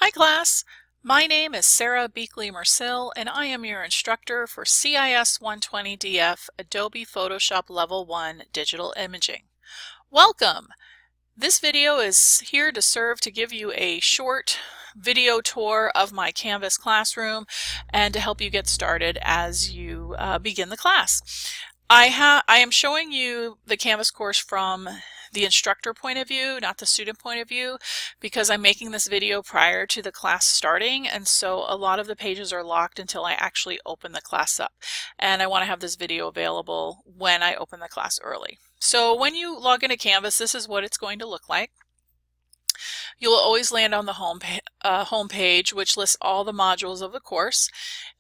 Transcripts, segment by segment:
Hi class, my name is Sarah Beakley-Mercill and I am your instructor for CIS120DF Adobe Photoshop Level 1 Digital Imaging. Welcome! This video is here to serve to give you a short video tour of my Canvas classroom and to help you get started as you begin the class. I am showing you the Canvas course from the instructor point of view, not the student point of view, because I'm making this video prior to the class starting, and so a lot of the pages are locked until I actually open the class up. And I want to have this video available when I open the class early. So when you log into Canvas, this is what it's going to look like. You'll always land on the home page, which lists all the modules of the course.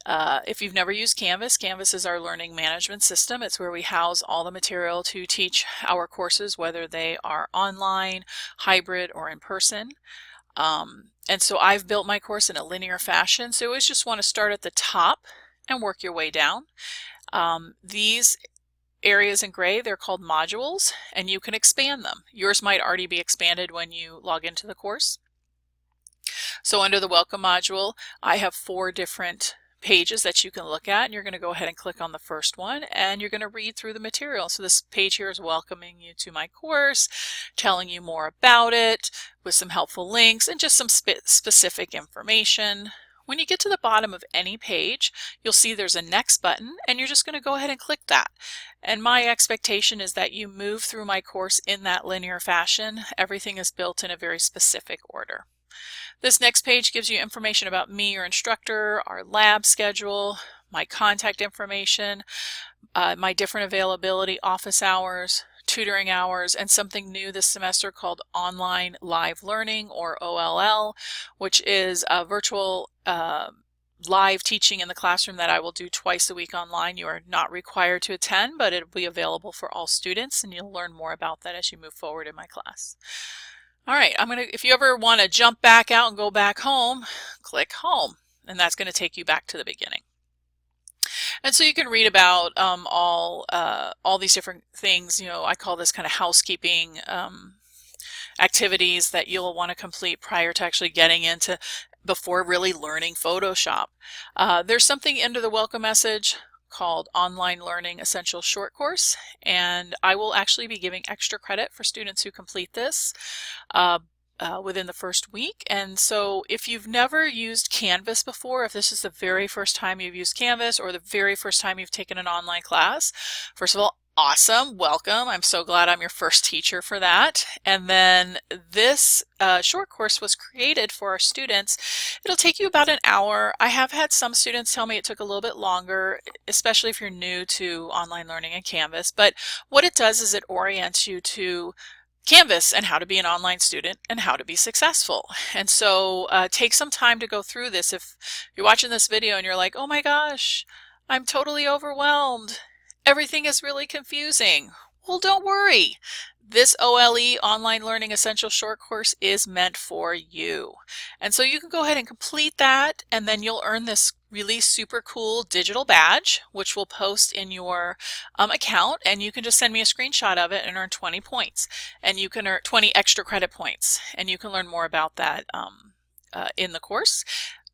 If you've never used Canvas, Canvas is our learning management system. It's where we house all the material to teach our courses, whether they are online, hybrid, or in person. And so I've built my course in a linear fashion, so you always just want to start at the top and work your way down. These areas in gray, they're called modules, and you can expand them. Yours might already be expanded when you log into the course. So under the welcome module, I have 4 different pages that you can look at, and you're going to go ahead and click on the first one and you're going to read through the material. So this page here is welcoming you to my course, telling you more about it with some helpful links and just some specific information. When you get to the bottom of any page, you'll see there's a next button, and you're just going to go ahead and click that. And my expectation is that you move through my course in that linear fashion. Everything is built in a very specific order. This next page gives you information about me, your instructor, our lab schedule, my contact information, my different availability, office hours, tutoring hours, and something new this semester called Online Live Learning, or OLL, which is a virtual live teaching in the classroom that I will do twice a week online. You are not required to attend, but it will be available for all students, and you'll learn more about that as you move forward in my class. All right, if you ever want to jump back out and go back home, click home, and that's going to take you back to the beginning. And so you can read about all these different things. You know, I call this kind of housekeeping activities that you'll want to complete prior to actually getting into, before really learning Photoshop. There's something under the welcome message called Online Learning Essential Short Course, and I will actually be giving extra credit for students who complete this within the first week. And so if you've never used Canvas before, if this is the very first time you've used Canvas or the very first time you've taken an online class, first of all, awesome, welcome. I'm so glad I'm your first teacher for that. And then this short course was created for our students. It'll take you about an hour. I have had some students tell me it took a little bit longer, especially if you're new to online learning and Canvas. But what it does is it orients you to Canvas and how to be an online student and how to be successful. And so take some time to go through this. If you're watching this video and you're like, oh my gosh, I'm totally overwhelmed, everything is really confusing. Well, don't worry. This OLE, Online Learning Essential Short Course, is meant for you. And so you can go ahead and complete that, and then you'll earn this really super cool digital badge, which we'll post in your account, and you can just send me a screenshot of it and earn 20 points. And you can earn 20 extra credit points, and you can learn more about that in the course.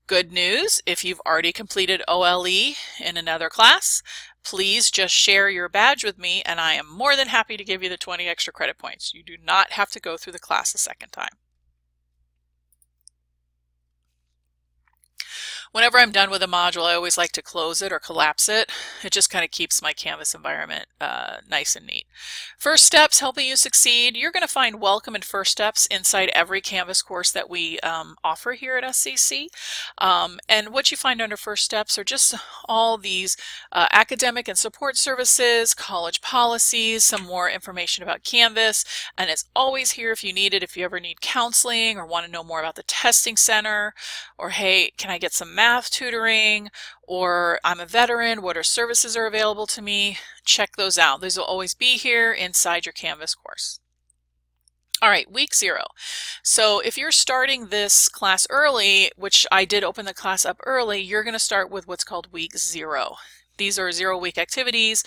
Good news, if you've already completed OLE in another class, please just share your badge with me and I am more than happy to give you the 20 extra credit points. You do not have to go through the class a second time. Whenever I'm done with a module, I always like to close it or collapse it. It just kind of keeps my Canvas environment nice and neat. First steps, helping you succeed. You're going to find welcome and first steps inside every Canvas course that we offer here at SCC. And what you find under first steps are just all these academic and support services, college policies, some more information about Canvas, and it's always here if you need it, if you ever need counseling or want to know more about the testing center, or hey, can I get some math tutoring, or I'm a veteran, what services are available to me? Check those out. Those will always be here inside your Canvas course. All right, week 0. So if you're starting this class early, which I did open the class up early, you're going to start with what's called week 0. These are 0-week activities.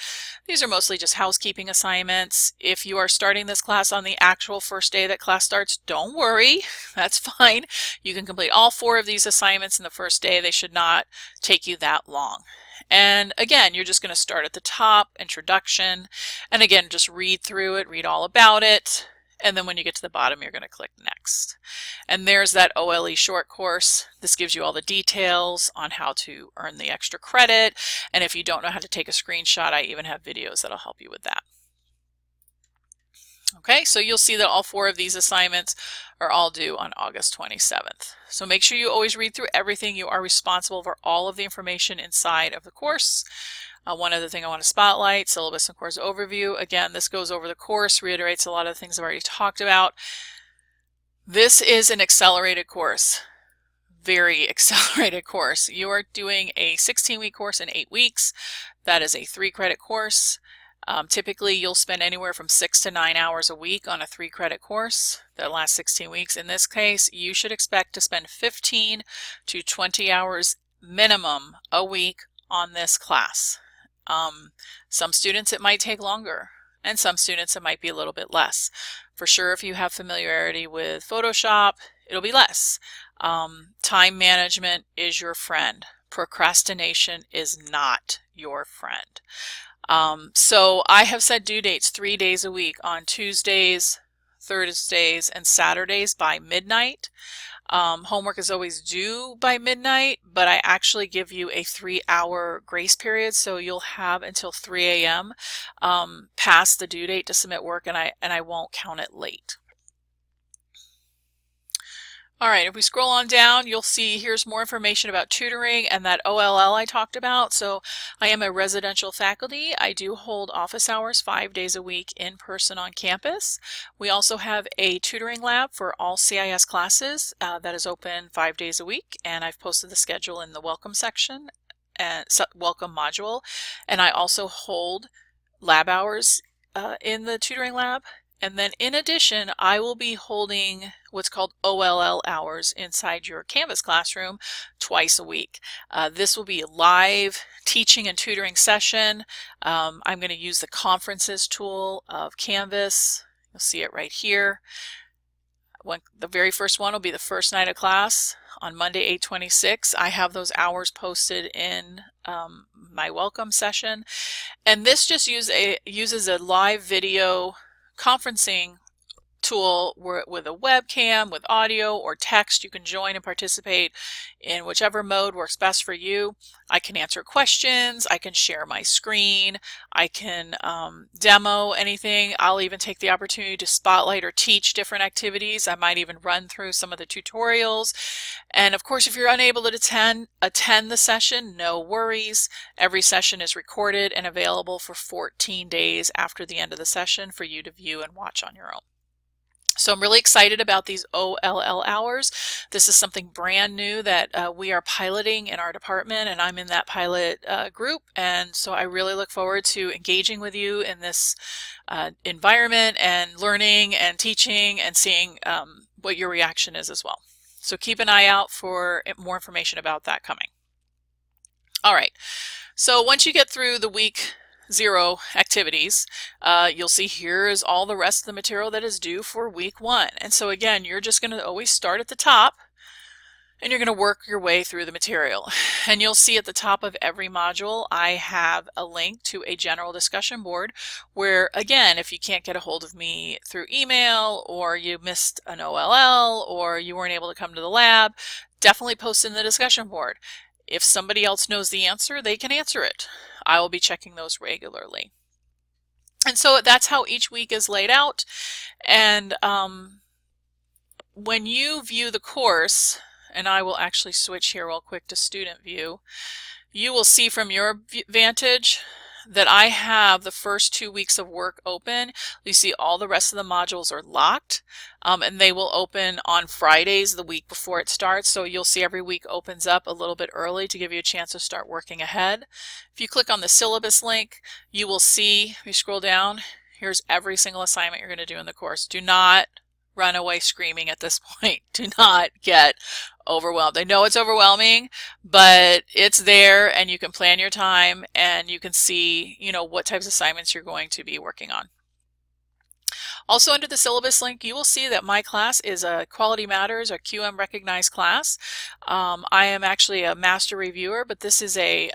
These are mostly just housekeeping assignments. If you are starting this class on the actual first day that class starts, don't worry, that's fine. You can complete all 4 of these assignments in the first day. They should not take you that long. And again, you're just going to start at the top, introduction, and again, just read through it, read all about it. And then when you get to the bottom, you're going to click next. And there's that OLE short course. This gives you all the details on how to earn the extra credit. And if you don't know how to take a screenshot, I even have videos that'll help you with that. Okay, so you'll see that all 4 of these assignments are all due on August 27th. So make sure you always read through everything. You are responsible for all of the information inside of the course. One other thing I want to spotlight, syllabus and course overview. Again, this goes over the course, reiterates a lot of the things I've already talked about. This is an accelerated course, very accelerated course. You are doing a 16-week course in 8 weeks. That is a 3-credit course. Typically, you'll spend anywhere from 6 to 9 hours a week on a 3-credit course that lasts 16 weeks. In this case, you should expect to spend 15 to 20 hours minimum a week on this class. Some students it might take longer, and some students it might be a little bit less. For sure, if you have familiarity with Photoshop, it'll be less. Time management is your friend. Procrastination is not your friend. So I have set due dates 3 days a week on Tuesdays, Thursdays, and Saturdays by midnight. Homework is always due by midnight, but I actually give you a 3-hour grace period, so you'll have until 3 a.m. Past the due date to submit work, and I won't count it late. All right, if we scroll on down, you'll see here's more information about tutoring and that OLL I talked about. So I am a residential faculty. I do hold office hours 5 days a week in person on campus. We also have a tutoring lab for all CIS classes that is open 5 days a week, and I've posted the schedule in the welcome section and welcome module. And I also hold lab hours in the tutoring lab. And then in addition, I will be holding what's called OLL hours inside your Canvas classroom twice a week. This will be a live teaching and tutoring session. I'm going to use the conferences tool of Canvas. You'll see it right here. The very first one will be the first night of class on Monday, 8/26. I have those hours posted in my welcome session. And this just uses a live video conferencing tool with a webcam, with audio or text. You can join and participate in whichever mode works best for you. I can answer questions, I can share my screen, I can demo anything. I'll even take the opportunity to spotlight or teach different activities. I might even run through some of the tutorials. And of course, if you're unable to attend the session, no worries. Every session is recorded and available for 14 days after the end of the session for you to view and watch on your own. So I'm really excited about these OLL hours. This is something brand new that we are piloting in our department, and I'm in that pilot group. And so I really look forward to engaging with you in this environment and learning and teaching and seeing what your reaction is as well. So keep an eye out for more information about that coming. All right, so once you get through the week 0 activities, you'll see here is all the rest of the material that is due for week 1. And so again, you're just going to always start at the top and you're going to work your way through the material. And you'll see at the top of every module, I have a link to a general discussion board where, again, if you can't get a hold of me through email, or you missed an OLL, or you weren't able to come to the lab, definitely post in the discussion board. If somebody else knows the answer, they can answer it. I will be checking those regularly. And so that's how each week is laid out. And when you view the course, and I will actually switch here real quick to student view, you will see from your vantage that I have the first 2 weeks of work open. You see all the rest of the modules are locked, and they will open on Fridays the week before it starts. So you'll see every week opens up a little bit early to give you a chance to start working ahead. If you click on the syllabus link, you will see, if you scroll down, here's every single assignment you're going to do in the course. Do not run away screaming at this point. Do not get overwhelmed. I know it's overwhelming, but it's there and you can plan your time and you can see, what types of assignments you're going to be working on. Also under the syllabus link, you will see that my class is a Quality Matters or QM recognized class. I am actually a master reviewer, but this is a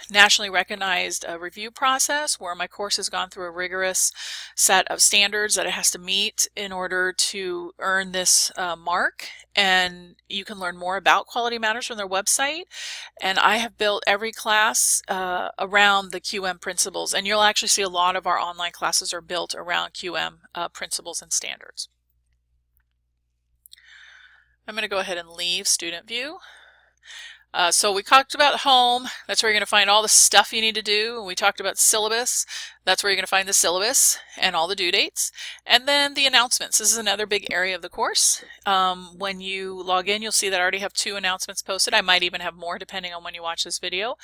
nationally recognized review process where my course has gone through a rigorous set of standards that it has to meet in order to earn this mark. And you can learn more about Quality Matters from their website. And I have built every class around the QM principles. And you'll actually see a lot of our online classes are built around QM principles and standards. I'm going to go ahead and leave student view. So we talked about home. That's where you're going to find all the stuff you need to do. We talked about syllabus. That's where you're going to find the syllabus and all the due dates. And then the announcements. This is another big area of the course. When you log in, you'll see that I already have 2 announcements posted. I might even have more depending on when you watch this video.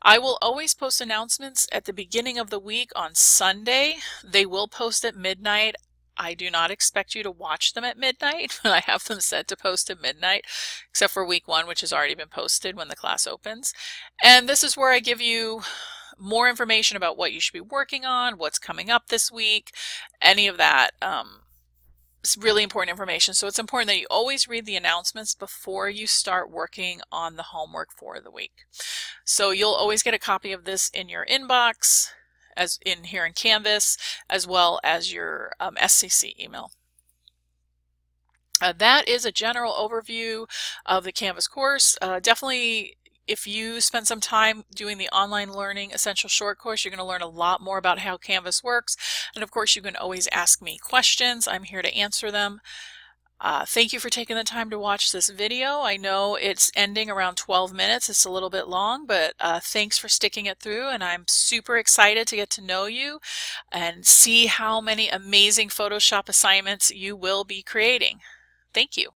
I will always post announcements at the beginning of the week on Sunday. They will post at midnight. I do not expect you to watch them at midnight. I have them set to post at midnight, except for week 1, which has already been posted when the class opens. And this is where I give you more information about what you should be working on, what's coming up this week, any of that. It's really important information. So it's important that you always read the announcements before you start working on the homework for the week. So you'll always get a copy of this in your inbox, as in here in Canvas, as well as your SCC email. That is a general overview of the Canvas course. Definitely, if you spend some time doing the online learning essential short course, you're going to learn a lot more about how Canvas works. And of course, you can always ask me questions. I'm here to answer them. Thank you for taking the time to watch this video. I know it's ending around 12 minutes. It's a little bit long, but thanks for sticking it through, and I'm super excited to get to know you and see how many amazing Photoshop assignments you will be creating. Thank you.